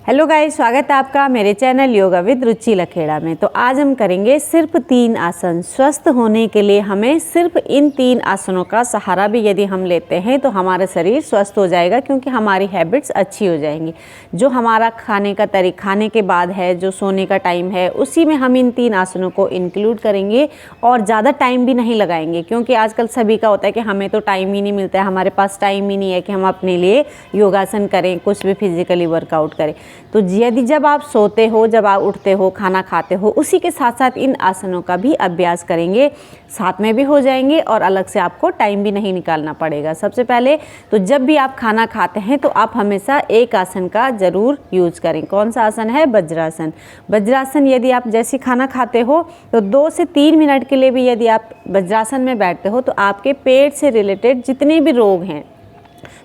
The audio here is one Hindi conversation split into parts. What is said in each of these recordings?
हेलो गाइस, स्वागत है आपका मेरे चैनल योगा विद रुचि लखेड़ा में। तो आज हम करेंगे सिर्फ 3 आसन। स्वस्थ होने के लिए हमें सिर्फ इन 3 आसनों का सहारा भी यदि हम लेते हैं तो हमारा शरीर स्वस्थ हो जाएगा, क्योंकि हमारी हैबिट्स अच्छी हो जाएंगी। जो हमारा खाने का तरीका, खाने के बाद है, जो सोने का टाइम है, उसी में हम इन 3 आसनों को इंक्लूड करेंगे और ज़्यादा टाइम भी नहीं लगाएंगे, क्योंकि आजकल सभी का होता है कि हमें तो टाइम ही नहीं मिलता है, हमारे पास टाइम ही नहीं है कि हम अपने लिए योगासन करें, कुछ भी फिजिकली वर्कआउट करें। तो यदि जब आप सोते हो, जब आप उठते हो, खाना खाते हो, उसी के साथ साथ इन आसनों का भी अभ्यास करेंगे, साथ में भी हो जाएंगे और अलग से आपको टाइम भी नहीं निकालना पड़ेगा। सबसे पहले तो जब भी आप खाना खाते हैं तो आप हमेशा एक आसन का ज़रूर यूज करें। कौन सा आसन है? वज्रासन। वज्रासन यदि आप जैसे खाना खाते हो तो 2 से 3 मिनट के लिए भी यदि आप वज्रासन में बैठते हो तो आपके पेट से रिलेटेड जितने भी रोग हैं,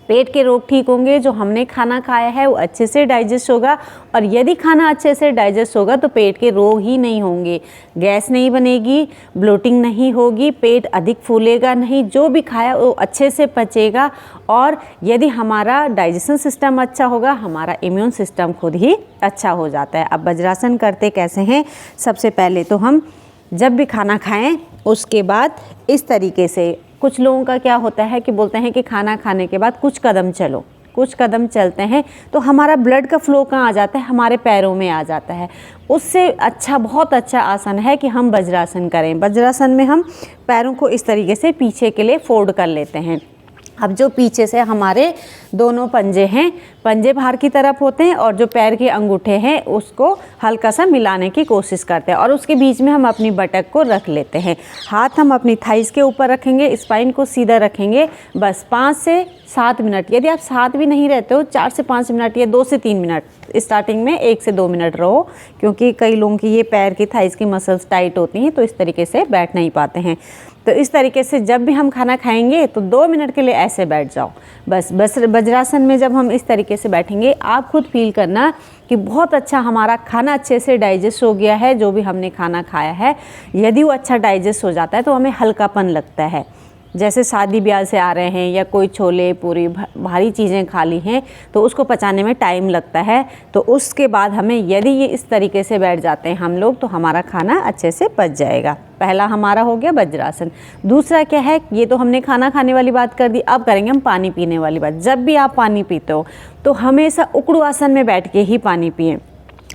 पेट के रोग ठीक होंगे। जो हमने खाना खाया है वो अच्छे से डाइजेस्ट होगा, और यदि खाना अच्छे से डाइजेस्ट होगा तो पेट के रोग ही नहीं होंगे, गैस नहीं बनेगी, ब्लोटिंग नहीं होगी, पेट अधिक फूलेगा नहीं, जो भी खाया वो अच्छे से पचेगा। और यदि हमारा डाइजेशन सिस्टम अच्छा होगा, हमारा इम्यून सिस्टम खुद ही अच्छा हो जाता है। अब वज्रासन करते कैसे हैं? सबसे पहले तो हम जब भी खाना खाएं उसके बाद इस तरीके से, कुछ लोगों का क्या होता है कि बोलते हैं कि खाना खाने के बाद कुछ कदम चलो, कुछ कदम चलते हैं तो हमारा ब्लड का फ्लो कहाँ आ जाता है? हमारे पैरों में आ जाता है। उससे अच्छा, बहुत अच्छा आसन है कि हम वज्रासन करें। वज्रासन में हम पैरों को इस तरीके से पीछे के लिए फोल्ड कर लेते हैं। अब जो पीछे से हमारे दोनों पंजे हैं, पंजे बाहर की तरफ होते हैं और जो पैर के अंगूठे हैं उसको हल्का सा मिलाने की कोशिश करते हैं, और उसके बीच में हम अपनी बटक को रख लेते हैं। हाथ हम अपनी थाइस के ऊपर रखेंगे, स्पाइन को सीधा रखेंगे। बस 5 से 7 मिनट, यदि आप 7 भी नहीं रहते हो, 4 से 5 मिनट या 2 से 3 मिनट, स्टार्टिंग में 1 से 2 मिनट रहो, क्योंकि कई लोगों की ये पैर की थाइस की मसल्स टाइट होती हैं तो इस तरीके से बैठ नहीं पाते हैं। तो इस तरीके से जब भी हम खाना खाएंगे तो 2 मिनट के लिए ऐसे बैठ जाओ। बस वज्रासन में जब हम इस तरीके से बैठेंगे, आप खुद फील करना कि बहुत अच्छा हमारा खाना अच्छे से डाइजेस्ट हो गया है। जो भी हमने खाना खाया है, यदि वो अच्छा डाइजेस्ट हो जाता है तो हमें हल्कापन लगता है। जैसे शादी ब्याह से आ रहे हैं या कोई छोले पूरी भारी चीज़ें खा ली हैं तो उसको पचाने में टाइम लगता है, तो उसके बाद हमें यदि ये इस तरीके से बैठ जाते हैं हम लोग तो हमारा खाना अच्छे से पच जाएगा। पहला हमारा हो गया वज्रासन। दूसरा क्या है? ये तो हमने खाना खाने वाली बात कर दी, अब करेंगे हम पानी पीने वाली बात। जब भी आप पानी पीते हो तो हमेशा उकड़ू आसन में बैठ के ही पानी पिएं।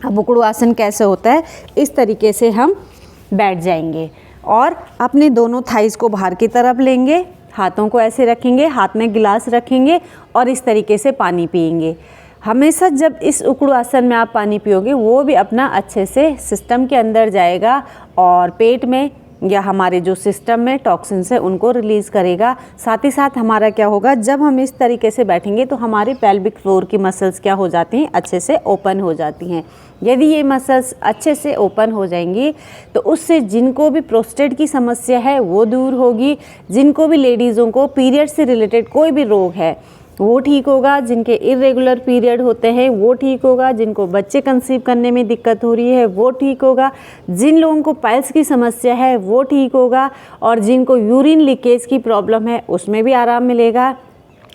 अब उकड़ू आसन कैसे होता है? इस तरीके से हम बैठ जाएंगे और अपने दोनों थाइस को बाहर की तरफ लेंगे, हाथों को ऐसे रखेंगे, हाथ में गिलास रखेंगे और इस तरीके से पानी पिएंगे। हमेशा जब इस उकड़ू आसन में आप पानी पियोगे वो भी अपना अच्छे से सिस्टम के अंदर जाएगा और पेट में या हमारे जो सिस्टम में टॉक्सिन्स है उनको रिलीज़ करेगा। साथ ही साथ हमारा क्या होगा, जब हम इस तरीके से बैठेंगे तो हमारी पेल्विक फ्लोर की मसल्स क्या हो जाती हैं? अच्छे से ओपन हो जाती हैं। यदि ये मसल्स अच्छे से ओपन हो जाएंगी तो उससे जिनको भी प्रोस्टेट की समस्या है वो दूर होगी, जिनको भी लेडीज़ों को पीरियड से रिलेटेड कोई भी रोग है वो ठीक होगा, जिनके इरेगुलर पीरियड होते हैं वो ठीक होगा, जिनको बच्चे कंसीव करने में दिक्कत हो रही है वो ठीक होगा, जिन लोगों को पाइल्स की समस्या है वो ठीक होगा, और जिनको यूरिन लीकेज की प्रॉब्लम है उसमें भी आराम मिलेगा।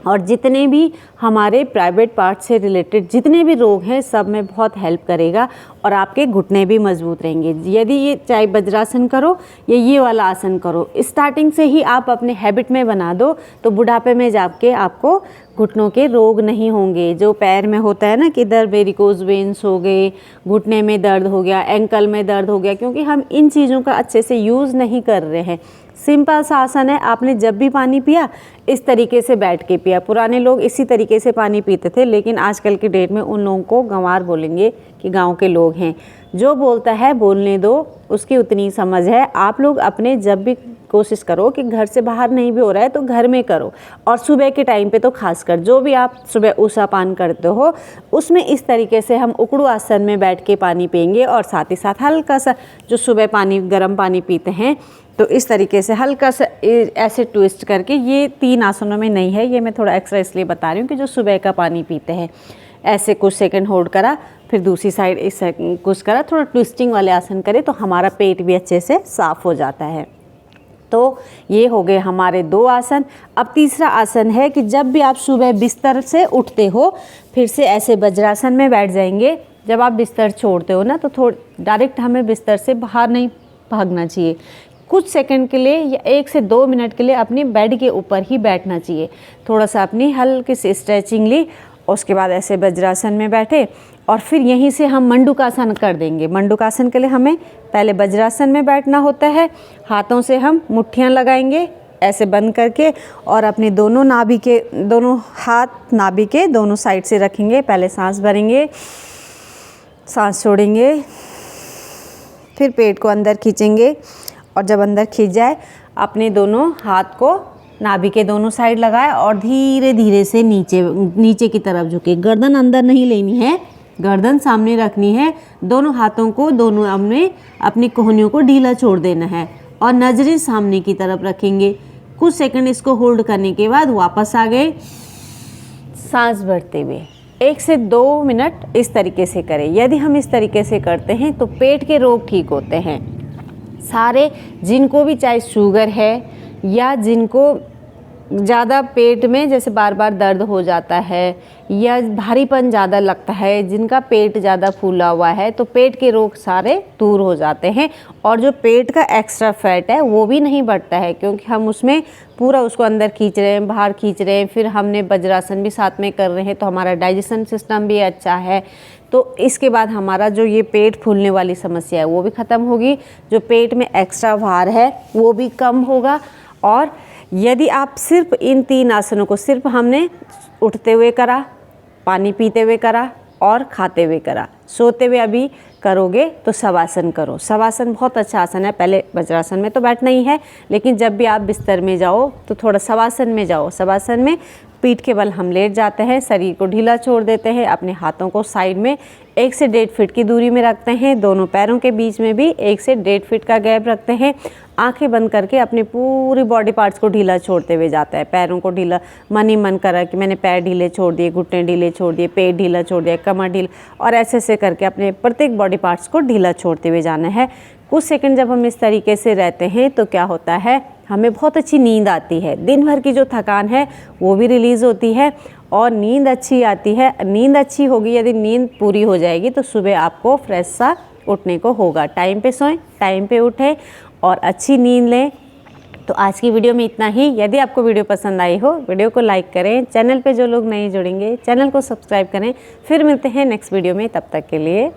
और जितने भी हमारे प्राइवेट पार्ट से रिलेटेड जितने भी रोग हैं सब में बहुत हेल्प करेगा और आपके घुटने भी मजबूत रहेंगे। यदि ये चाहे वज्रासन करो या ये वाला आसन करो, स्टार्टिंग से ही आप अपने हैबिट में बना दो तो बुढ़ापे में जाके आपको घुटनों के रोग नहीं होंगे। जो पैर में होता है ना कि इधर वेरिकोज वेन्स हो गए, घुटने में दर्द हो गया, एंकल में दर्द हो गया, क्योंकि हम इन चीज़ों का अच्छे से यूज़ नहीं कर रहे हैं। सिंपल सा आसन है, आपने जब भी पानी पिया इस तरीके से बैठ के पिया। पुराने लोग इसी तरीके से पानी पीते थे, लेकिन आजकल के डेट में उन लोगों को गंवार बोलेंगे कि गांव के लोग हैं। जो बोलता है बोलने दो, उसकी उतनी समझ है। आप लोग अपने जब भी कोशिश करो कि घर से बाहर नहीं भी हो रहा है तो घर में करो, और सुबह के टाइम पे तो खासकर जो भी आप सुबह ऊषा पान करते हो उसमें इस तरीके से हम उकड़ू आसन में बैठ के पानी पिएंगे। और साथ ही साथ हल्का सा जो सुबह पानी, गर्म पानी पीते हैं तो इस तरीके से हल्का सा ऐसे ट्विस्ट करके, ये 3 आसनों में नहीं है, ये मैं थोड़ा एक्स्ट्रा इसलिए बता रही हूँ कि जो सुबह का पानी पीते हैं ऐसे कुछ सेकंड होल्ड करा, फिर दूसरी साइड इस कुछ करा, थोड़ा ट्विस्टिंग वाले आसन करें तो हमारा पेट भी अच्छे से साफ़ हो जाता है। तो ये हो गए हमारे 2 आसन। अब तीसरा आसन है कि जब भी आप सुबह बिस्तर से उठते हो फिर से ऐसे वज्रासन में बैठ जाएंगे। जब आप बिस्तर छोड़ते हो ना तो डायरेक्ट हमें बिस्तर से बाहर नहीं भागना चाहिए। कुछ सेकंड के लिए या 1 से 2 मिनट के लिए अपनी बेड के ऊपर ही बैठना चाहिए। थोड़ा सा अपनी हल्की सी स्ट्रेचिंग ली, उसके बाद ऐसे वज्रासन में बैठे और फिर यहीं से हम मंडूकासन कर देंगे। मंडूकासन के लिए हमें पहले वज्रासन में बैठना होता है। हाथों से हम मुट्ठियाँ लगाएंगे ऐसे बंद करके और अपने दोनों हाथ नाभि के दोनों साइड से रखेंगे। पहले सांस भरेंगे, सांस छोड़ेंगे, फिर पेट को अंदर खींचेंगे और जब अंदर खींच जाए अपने दोनों हाथ को नाभि के दोनों साइड लगाए और धीरे धीरे से नीचे की तरफ झुके। गर्दन अंदर नहीं लेनी है, गर्दन सामने रखनी है। दोनों हाथों को अपनी कोहनियों को ढीला छोड़ देना है और नजरें सामने की तरफ रखेंगे। कुछ सेकंड इसको होल्ड करने के बाद वापस आ गए, सांस भरते हुए 1 से 2 मिनट इस तरीके से करें। यदि हम इस तरीके से करते हैं तो पेट के रोग ठीक होते हैं सारे। जिनको भी चाहे शुगर है या जिनको ज़्यादा पेट में जैसे बार बार दर्द हो जाता है या भारीपन ज़्यादा लगता है, जिनका पेट ज़्यादा फूला हुआ है, तो पेट के रोग सारे दूर हो जाते हैं। और जो पेट का एक्स्ट्रा फैट है वो भी नहीं बढ़ता है, क्योंकि हम उसमें पूरा उसको अंदर खींच रहे हैं, बाहर खींच रहे हैं। फिर हमने वज्रासन भी साथ में कर रहे हैं, तो हमारा डाइजेशन सिस्टम भी अच्छा है। तो इसके बाद हमारा जो ये पेट फूलने वाली समस्या है वो भी ख़त्म होगी। जो पेट में एक्स्ट्रा भार है वो भी कम होगा। और यदि आप सिर्फ इन 3 आसनों को सिर्फ हमने उठते हुए करा, पानी पीते हुए करा और खाते हुए करा, सोते हुए अभी करोगे तो शवासन करो। शवासन बहुत अच्छा आसन है। पहले वज्रासन में तो बैठना ही है, लेकिन जब भी आप बिस्तर में जाओ तो थोड़ा शवासन में जाओ। शवासन में पीठ के बल हम लेट जाते हैं, शरीर को ढीला छोड़ देते हैं, अपने हाथों को साइड में 1 से 1.5 फीट की दूरी में रखते हैं। दोनों पैरों के बीच में भी 1 से 1.5 फीट का गैप रखते हैं। आंखें बंद करके अपने पूरी बॉडी पार्ट्स को ढीला छोड़ते हुए जाता है। पैरों को ढीला मन ही मन करा कि मैंने पैर ढीले छोड़ दिए, घुटने ढीले छोड़ दिए, पेट ढीला छोड़ दिया, कमर ढीला, और ऐसे करके अपने प्रत्येक बॉडी पार्ट्स को ढीला छोड़ते हुए जाना है। कुछ सेकंड जब हम इस तरीके से रहते हैं तो क्या होता है, हमें बहुत अच्छी नींद आती है। दिन भर की जो थकान है वो भी रिलीज़ होती है और नींद अच्छी आती है। नींद अच्छी होगी, यदि नींद पूरी हो जाएगी तो सुबह आपको फ्रेश सा उठने को होगा। टाइम पे सोएं, टाइम पे उठें और अच्छी नींद लें। तो आज की वीडियो में इतना ही। यदि आपको वीडियो पसंद आई हो, वीडियो को लाइक करें। चैनल पे जो लोग नहीं जुड़ेंगे चैनल को सब्सक्राइब करें। फिर मिलते हैं नेक्स्ट वीडियो में, तब तक के लिए